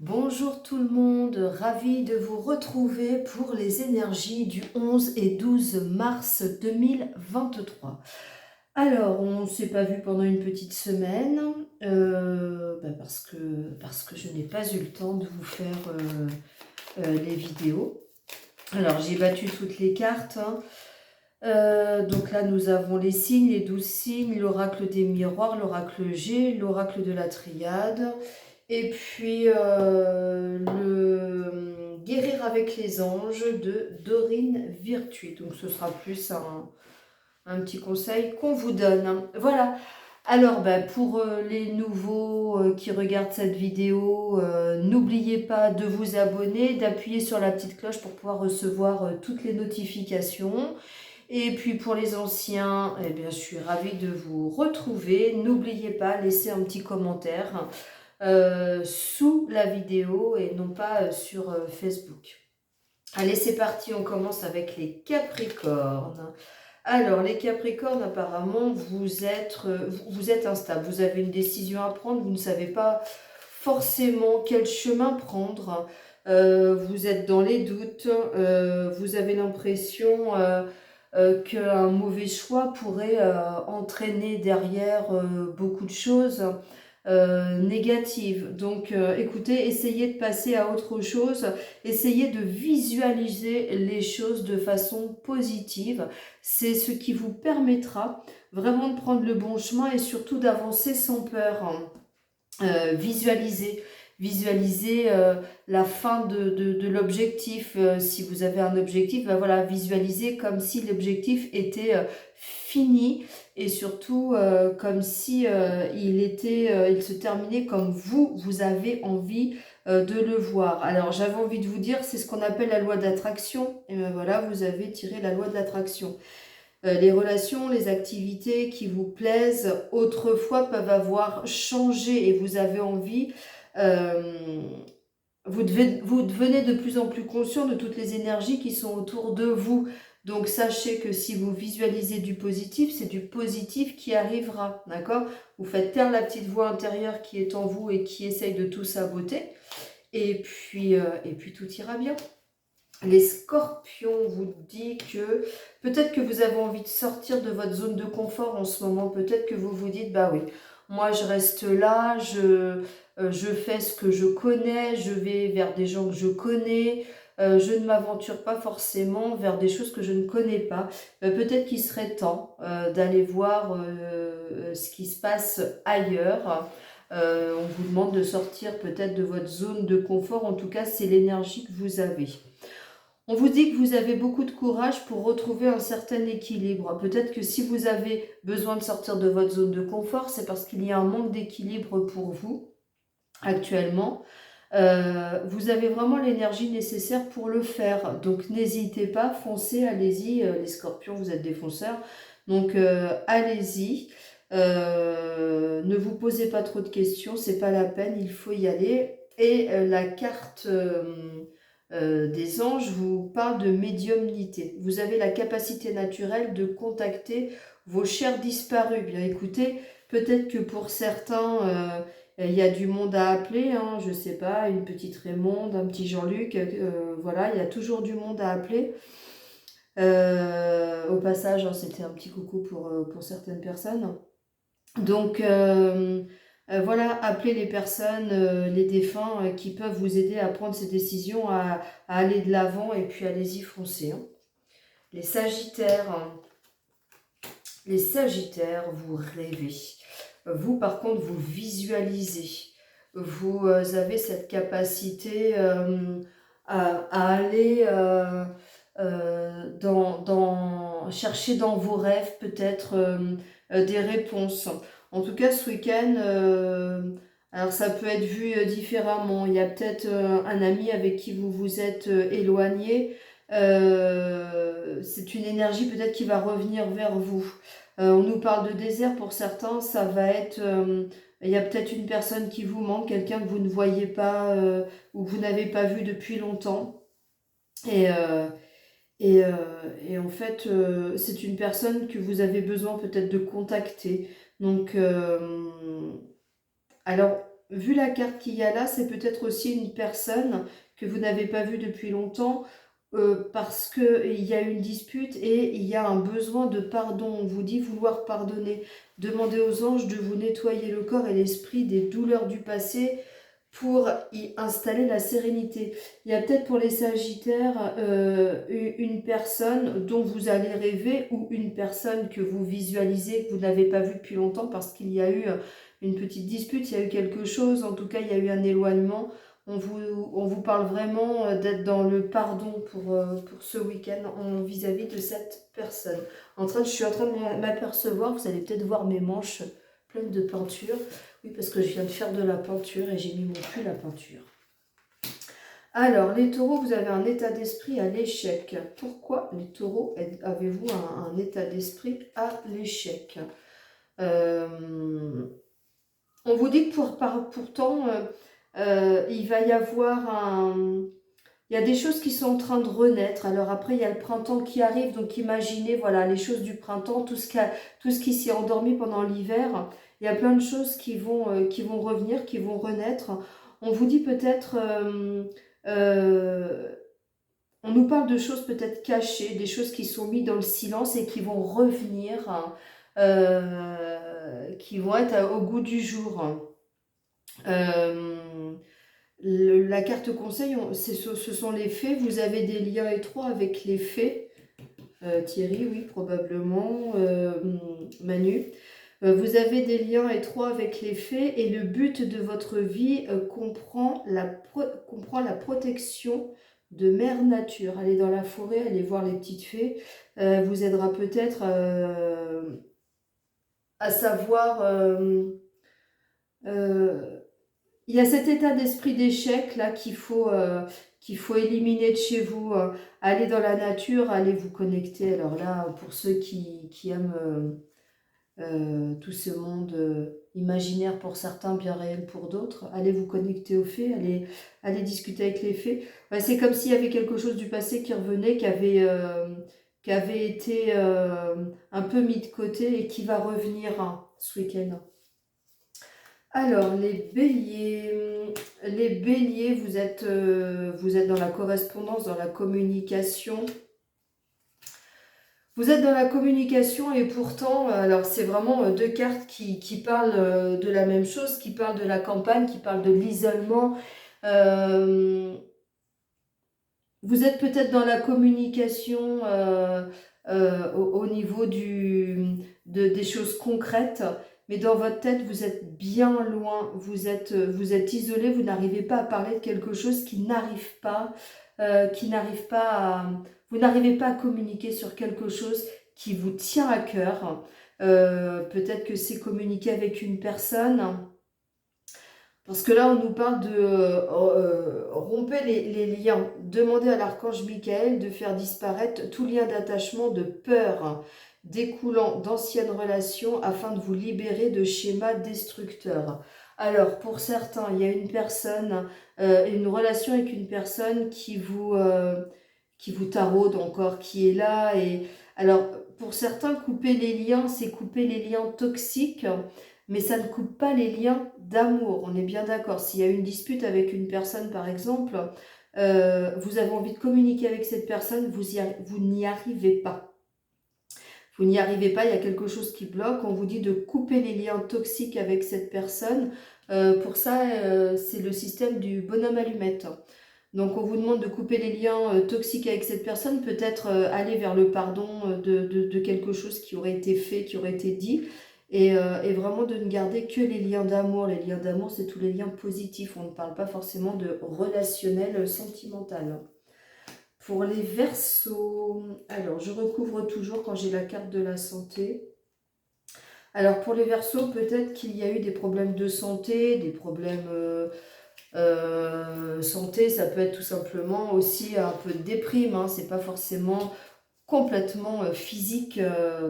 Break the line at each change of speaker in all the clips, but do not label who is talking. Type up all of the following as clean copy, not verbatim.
Bonjour tout le monde, ravi de vous retrouver pour les énergies du 11 et 12 mars 2023. Alors, on ne s'est pas vu pendant une petite semaine, parce que je n'ai pas eu le temps de vous faire les vidéos. Alors, j'ai battu toutes les cartes, hein. Donc là, nous avons les signes, les 12 signes, l'oracle des miroirs, l'oracle G, l'oracle de la triade. Et puis le Guérir avec les anges de Dorine Virtue. Donc ce sera plus un petit conseil qu'on vous donne. Voilà. Alors pour les nouveaux qui regardent cette vidéo, n'oubliez pas de vous abonner, d'appuyer sur la petite cloche pour pouvoir recevoir toutes les notifications. Et puis pour les anciens, eh bien, je suis ravie de vous retrouver. N'oubliez pas, laissez un petit commentaire sous la vidéo et non pas sur Facebook. Allez, c'est parti, on commence avec les Capricornes. Alors, les Capricornes, apparemment, vous êtes instable. Vous avez une décision à prendre, vous ne savez pas forcément quel chemin prendre. Vous êtes dans les doutes, vous avez l'impression qu'un mauvais choix pourrait entraîner derrière beaucoup de choses négatives. Donc écoutez, essayez de passer à autre chose, essayez de visualiser les choses de façon positive. C'est ce qui vous permettra vraiment de prendre le bon chemin et surtout d'avancer sans peur, hein. Visualiser la fin de l'objectif. Si vous avez un objectif, ben voilà, visualisez comme si l'objectif était fini et surtout comme si il se terminait comme vous avez envie de le voir. Alors j'avais envie de vous dire, c'est ce qu'on appelle la loi d'attraction. Et ben voilà, vous avez tiré la loi de l'attraction. Les relations, les activités qui vous plaisent autrefois peuvent avoir changé et vous avez envie, euh, vous devenez de plus en plus conscient de toutes les énergies qui sont autour de vous. Donc sachez que si vous visualisez du positif, c'est du positif qui arrivera, d'accord? Vous faites taire la petite voix intérieure qui est en vous et qui essaye de tout saboter. Et puis tout ira bien. Les scorpions vous dit que peut-être que vous avez envie de sortir de votre zone de confort en ce moment. Peut-être que vous vous dites, bah oui, moi je reste là, je fais ce que je connais, je vais vers des gens que je connais, je ne m'aventure pas forcément vers des choses que je ne connais pas. Peut-être qu'il serait temps d'aller voir ce qui se passe ailleurs. On vous demande de sortir peut-être de votre zone de confort. En tout cas, c'est l'énergie que vous avez. On vous dit que vous avez beaucoup de courage pour retrouver un certain équilibre. Peut-être que si vous avez besoin de sortir de votre zone de confort, c'est parce qu'il y a un manque d'équilibre pour vous actuellement. Vous avez vraiment l'énergie nécessaire pour le faire. Donc n'hésitez pas, foncez, allez-y. Les scorpions, vous êtes des fonceurs. Donc allez-y. Ne vous posez pas trop de questions, c'est pas la peine, il faut y aller. Et la carte des anges vous parle de médiumnité. Vous avez la capacité naturelle de contacter vos chers disparus. Bien écoutez, peut-être que pour certains, il y a du monde à appeler, hein, je sais pas, une petite Raymonde, un petit Jean-Luc, voilà, il y a toujours du monde à appeler. Au passage, hein, c'était un petit coucou pour certaines personnes. Donc voilà, appelez les personnes, les défunts qui peuvent vous aider à prendre ces décisions, à aller de l'avant et puis allez-y, foncez, hein. Les Sagittaires, hein. Les Sagittaires, vous rêvez. Vous, par contre, vous visualisez. Vous avez cette capacité à aller chercher dans vos rêves peut-être des réponses. En tout cas, ce week-end, alors ça peut être vu différemment. Il y a peut-être un ami avec qui vous vous êtes éloigné. C'est une énergie peut-être qui va revenir vers vous. On nous parle de désert pour certains, ça va être... il y a peut-être une personne qui vous manque, quelqu'un que vous ne voyez pas ou que vous n'avez pas vu depuis longtemps. Et, euh, et en fait, c'est une personne que vous avez besoin peut-être de contacter. Donc, alors, vu la carte qu'il y a là, c'est peut-être aussi une personne que vous n'avez pas vue depuis longtemps, parce qu'il y a une dispute et il y a un besoin de pardon. On vous dit vouloir pardonner. Demandez aux anges de vous nettoyer le corps et l'esprit des douleurs du passé pour y installer la sérénité. Il y a peut-être pour les Sagittaires une personne dont vous allez rêver ou une personne que vous visualisez, que vous n'avez pas vue depuis longtemps parce qu'il y a eu une petite dispute, il y a eu quelque chose, en tout cas il y a eu un éloignement. On vous parle vraiment d'être dans le pardon pour ce week-end vis-à-vis de cette personne. Je suis en train de m'apercevoir, vous allez peut-être voir mes manches pleines de peinture. Oui, parce que je viens de faire de la peinture et j'ai mis mon pull à peinture. Alors, les taureaux, vous avez un état d'esprit à l'échec. Pourquoi les taureaux avez-vous un état d'esprit à l'échec? On vous dit que pourtant, il va y avoir il y a des choses qui sont en train de renaître. Alors après, il y a le printemps qui arrive. Donc imaginez, voilà, les choses du printemps, tout ce qui s'est endormi pendant l'hiver. Il y a plein de choses qui vont revenir, qui vont renaître. On vous dit peut-être... on nous parle de choses peut-être cachées, des choses qui sont mises dans le silence et qui vont revenir, hein, qui vont être au goût du jour. La carte conseil, ce sont les fées. Vous avez des liens étroits avec les fées. Thierry, oui, probablement. Manu. Vous avez des liens étroits avec les fées et le but de votre vie comprend la protection de Mère Nature. Aller dans la forêt, aller voir les petites fées, vous aidera peut-être à savoir... il y a cet état d'esprit d'échec là qu'il faut éliminer de chez vous. Aller dans la nature, aller vous connecter. Alors là, pour ceux qui aiment tout ce monde imaginaire pour certains, bien réel pour d'autres, allez vous connecter aux fées, allez discuter avec les fées. Ouais, c'est comme s'il y avait quelque chose du passé qui revenait, qui avait été un peu mis de côté et qui va revenir hein, ce week-end. Alors, les béliers, vous êtes dans la correspondance, dans la communication. Vous êtes dans la communication et pourtant, alors c'est vraiment deux cartes qui parlent de la même chose, qui parlent de la campagne, qui parlent de l'isolement. Vous êtes peut-être dans la communication au niveau des choses concrètes. Mais dans votre tête, vous êtes bien loin, vous êtes isolé, vous n'arrivez pas à parler de quelque chose qui n'arrive pas, vous n'arrivez pas à communiquer sur quelque chose qui vous tient à cœur. Peut-être que c'est communiquer avec une personne. Parce que là, on nous parle de rompre les liens. Demandez à l'archange Michael de faire disparaître tout lien d'attachement, de peur découlant d'anciennes relations afin de vous libérer de schémas destructeurs. Alors, pour certains, il y a une personne, une relation avec une personne qui vous taraude encore, qui est là. Et alors, pour certains, couper les liens, c'est couper les liens toxiques, mais ça ne coupe pas les liens d'amour. On est bien d'accord. S'il y a une dispute avec une personne, par exemple, vous avez envie de communiquer avec cette personne, vous n'y arrivez pas. Vous n'y arrivez pas, il y a quelque chose qui bloque. On vous dit de couper les liens toxiques avec cette personne. Pour ça, c'est le système du bonhomme allumette. Donc on vous demande de couper les liens toxiques avec cette personne, peut-être aller vers le pardon de quelque chose qui aurait été fait, qui aurait été dit, et vraiment de ne garder que les liens d'amour. Les liens d'amour, c'est tous les liens positifs. On ne parle pas forcément de relationnel sentimental. Pour les Verseaux, alors je recouvre toujours quand j'ai la carte de la santé. Alors pour les Verseaux, peut-être qu'il y a eu des problèmes de santé, des problèmes santé, ça peut être tout simplement aussi un peu de déprime, hein, c'est pas forcément complètement physique,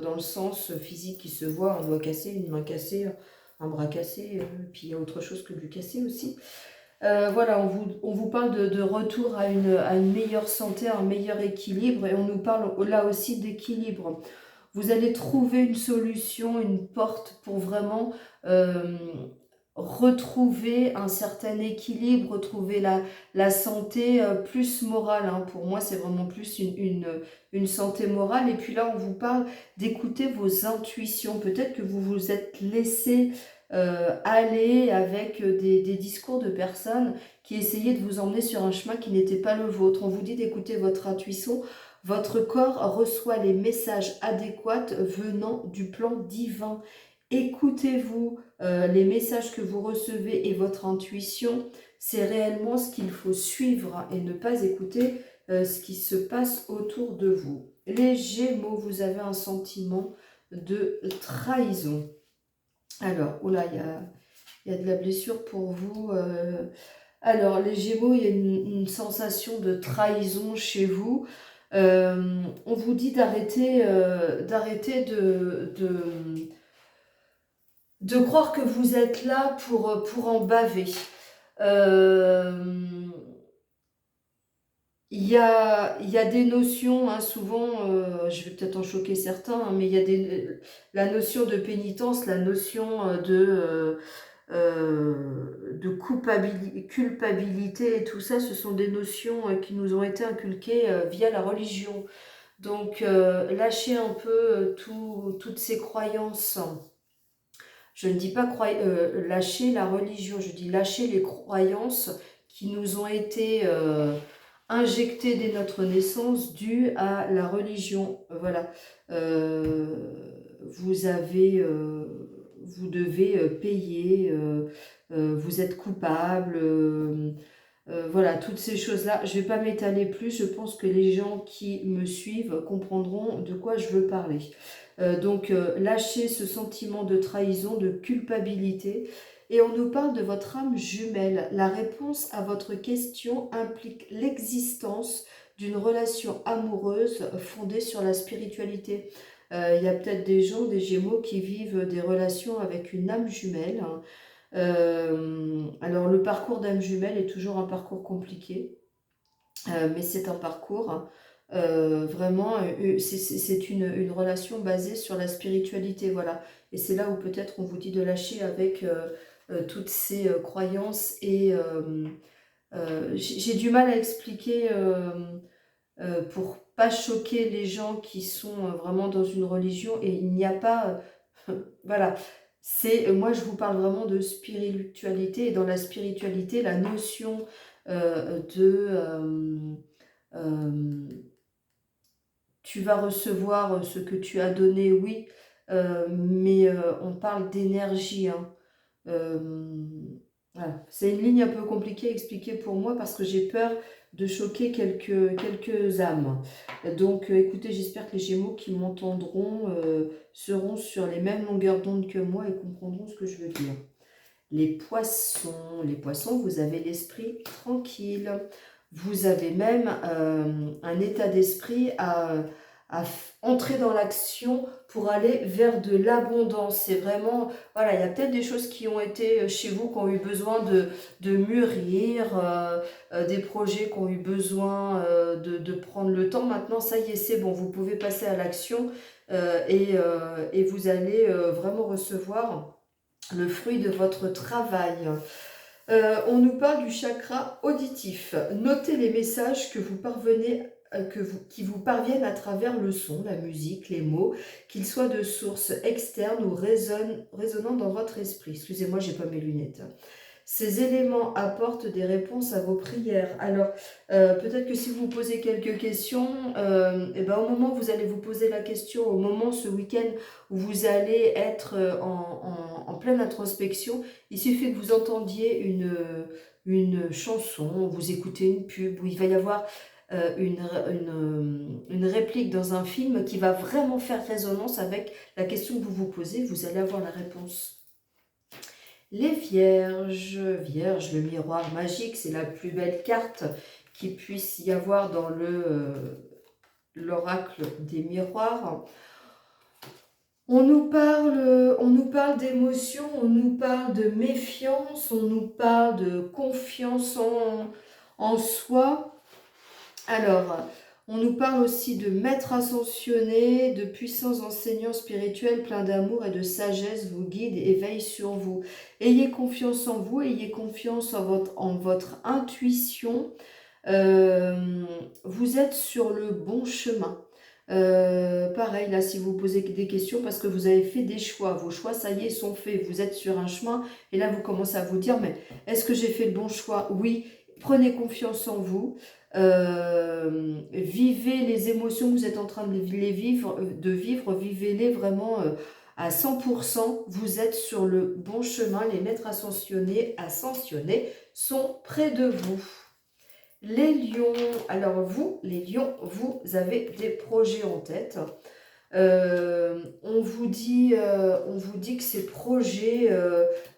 dans le sens physique qui se voit, un doigt cassé, une main cassée, un bras cassé, puis il y a autre chose que du cassé aussi. Voilà, on vous parle de retour à une meilleure santé, à un meilleur équilibre, et on nous parle là aussi d'équilibre. Vous allez trouver une solution, une porte pour vraiment retrouver un certain équilibre, retrouver la santé plus morale. Hein. Pour moi, c'est vraiment plus une santé morale. Et puis là, on vous parle d'écouter vos intuitions. Peut-être que vous vous êtes laissé aller avec des discours de personnes qui essayaient de vous emmener sur un chemin qui n'était pas le vôtre. On vous dit d'écouter votre intuition. Votre corps reçoit les messages adéquats venant du plan divin. Écoutez-vous, les messages que vous recevez et votre intuition, c'est réellement ce qu'il faut suivre et ne pas écouter ce qui se passe autour de vous. Les Gémeaux, vous avez un sentiment de trahison. Alors, oula, il y a de la blessure pour vous. Alors, les Gémeaux, il y a une sensation de trahison chez vous. On vous dit d'arrêter de croire que vous êtes là pour en baver. Il y a des notions, hein, souvent, je vais peut-être en choquer certains, hein, mais il y a la notion de pénitence, la notion de culpabilité et tout ça, ce sont des notions qui nous ont été inculquées via la religion. Donc, lâchez un peu toutes ces croyances. Je ne dis pas lâcher la religion, je dis lâcher les croyances qui nous ont été injectées dès notre naissance dues à la religion. Voilà. Vous devez payer, vous êtes coupable, voilà, toutes ces choses-là. Je ne vais pas m'étaler plus, je pense que les gens qui me suivent comprendront de quoi je veux parler. Donc, lâchez ce sentiment de trahison, de culpabilité. Et on nous parle de votre âme jumelle. La réponse à votre question implique l'existence d'une relation amoureuse fondée sur la spiritualité. Il y a peut-être des gens, des Gémeaux, qui vivent des relations avec une âme jumelle. Hein. Alors, le parcours d'âme jumelle est toujours un parcours compliqué, mais c'est un parcours vraiment, c'est une relation basée sur la spiritualité, voilà. Et c'est là où peut-être on vous dit de lâcher avec toutes ces croyances. Et j'ai du mal à expliquer pour pas choquer les gens qui sont vraiment dans une religion. Et il n'y a pas... voilà. Moi, je vous parle vraiment de spiritualité. Et dans la spiritualité, la notion euh, tu vas recevoir ce que tu as donné, oui, mais on parle d'énergie. Hein. Voilà. C'est une ligne un peu compliquée à expliquer pour moi parce que j'ai peur de choquer quelques âmes. Donc écoutez, j'espère que les Gémeaux qui m'entendront seront sur les mêmes longueurs d'onde que moi et comprendront ce que je veux dire. Les poissons, vous avez l'esprit tranquille. Vous avez même un état d'esprit à entrer dans l'action pour aller vers de l'abondance. C'est vraiment, voilà, il y a peut-être des choses qui ont été chez vous, qui ont eu besoin de mûrir, des projets qui ont eu besoin de prendre le temps. Maintenant, ça y est, c'est bon, vous pouvez passer à l'action et vous allez vraiment recevoir le fruit de votre travail. On nous parle du chakra auditif. Notez les messages que vous parvenez, qui vous parviennent à travers le son, la musique, les mots, qu'ils soient de source externe ou résonnant dans votre esprit. Excusez-moi, j'ai pas mes lunettes. Ces éléments apportent des réponses à vos prières. Alors, peut-être que si vous posez quelques questions, et ben, au moment où vous allez vous poser la question, au moment ce week-end où vous allez être en pleine introspection, il suffit que vous entendiez une chanson, vous écoutez une pub, où il va y avoir une réplique dans un film qui va vraiment faire résonance avec la question que vous vous posez, vous allez avoir la réponse. Les vierges, le miroir magique, c'est la plus belle carte qu'il puisse y avoir dans l'oracle des miroirs. On nous parle d'émotion, on nous parle de méfiance, on nous parle de confiance en soi. Alors, On nous parle aussi de maîtres ascensionnés, de puissants enseignants spirituels pleins d'amour et de sagesse vous guident et veillent sur vous. Ayez confiance en vous, ayez confiance en votre intuition. Vous êtes sur le bon chemin. Pareil, là, si vous posez des questions, parce que vous avez fait des choix, vos choix, ça y est, sont faits, vous êtes sur un chemin, et là, vous commencez à vous dire, mais est-ce que j'ai fait le bon choix? Oui, prenez confiance en vous, vivez les émotions que vous êtes en train de vivre, vivez-les vraiment à 100%, vous êtes sur le bon chemin, les maîtres ascensionnés sont près de vous. Les lions, alors vous, les lions, vous avez des projets en tête. On vous dit que ces projets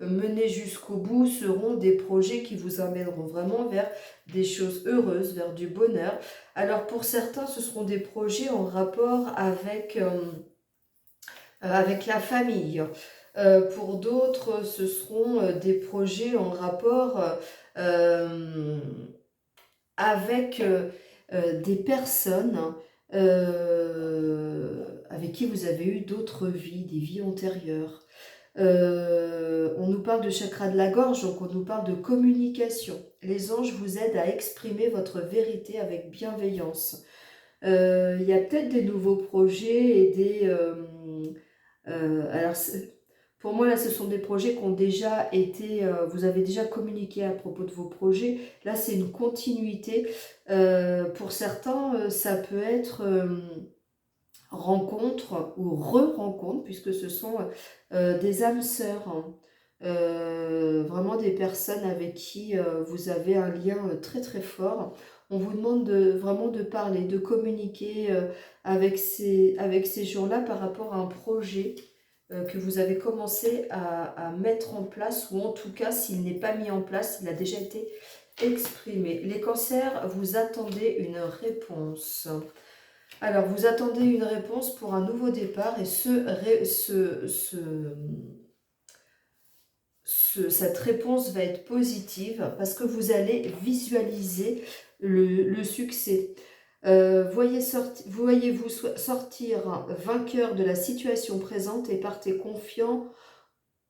menés jusqu'au bout seront des projets qui vous amèneront vraiment vers des choses heureuses, vers du bonheur. Alors pour certains, ce seront des projets en rapport avec la famille. Pour d'autres, ce seront des projets en rapport avec des personnes avec qui vous avez eu d'autres vies, des vies antérieures. On nous parle de chakra de la gorge, donc on nous parle de communication. Les anges vous aident à exprimer votre vérité avec bienveillance. Il y a peut-être des nouveaux projets et des... alors, pour moi, là, ce sont des projets qui ont déjà été... vous avez déjà communiqué à propos de vos projets. Là, c'est une continuité. Pour certains, ça peut être rencontre ou re-rencontre, puisque ce sont des âmes sœurs. Hein. Vraiment des personnes avec qui vous avez un lien très très fort. On vous demande vraiment de parler, de communiquer avec ces gens-là par rapport à un projet que vous avez commencé à mettre en place, ou en tout cas, s'il n'est pas mis en place, il a déjà été exprimé. Les cancers, vous attendez une réponse. Alors, vous attendez une réponse pour un nouveau départ, et cette réponse va être positive parce que vous allez visualiser le succès. Voyez-vous sortir vainqueur de la situation présente et partez confiant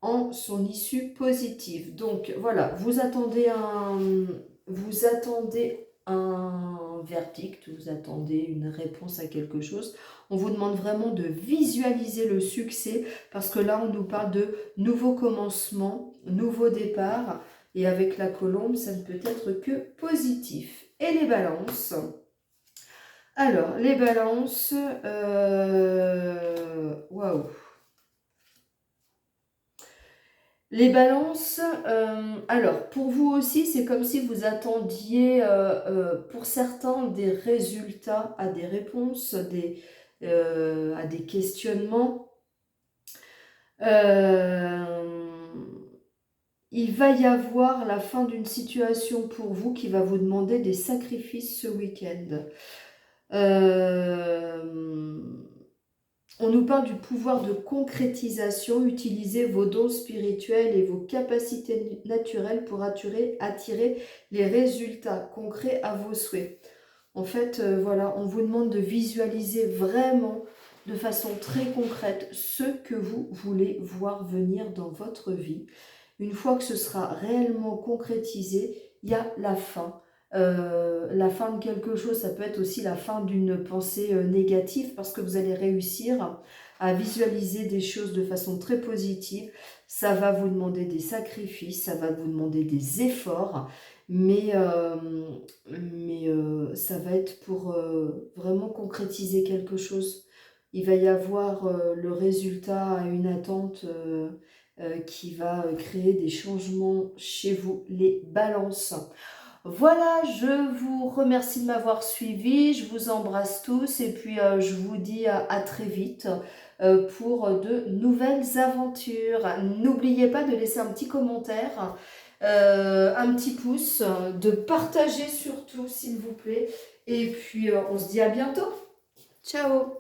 en son issue positive. Donc voilà, vous attendez un verdict, vous attendez une réponse à quelque chose. On vous demande vraiment de visualiser le succès parce que là, on nous parle de nouveau commencement, nouveau départ. Et avec la colombe, ça ne peut être que positif. Et les balances. Alors, les balances, waouh. Les balances, alors pour vous aussi, c'est comme si vous attendiez pour certains des résultats à des réponses, à des questionnements. Il va y avoir la fin d'une situation pour vous qui va vous demander des sacrifices ce week-end. On nous parle du pouvoir de concrétisation. Utilisez vos dons spirituels et vos capacités naturelles pour attirer les résultats concrets à vos souhaits. En fait, voilà, on vous demande de visualiser vraiment de façon très concrète ce que vous voulez voir venir dans votre vie. Une fois que ce sera réellement concrétisé, il y a la fin. La fin de quelque chose, ça peut être aussi la fin d'une pensée négative parce que vous allez réussir à visualiser des choses de façon très positive. Ça va vous demander des sacrifices, ça va vous demander des efforts, mais ça va être pour vraiment concrétiser quelque chose. Il va y avoir le résultat à une attente qui va créer des changements chez vous, les balances. Voilà, je vous remercie de m'avoir suivi, je vous embrasse tous et puis je vous dis à très vite pour de nouvelles aventures. N'oubliez pas de laisser un petit commentaire, un petit pouce, de partager surtout s'il vous plaît. Et puis on se dit à bientôt. Ciao!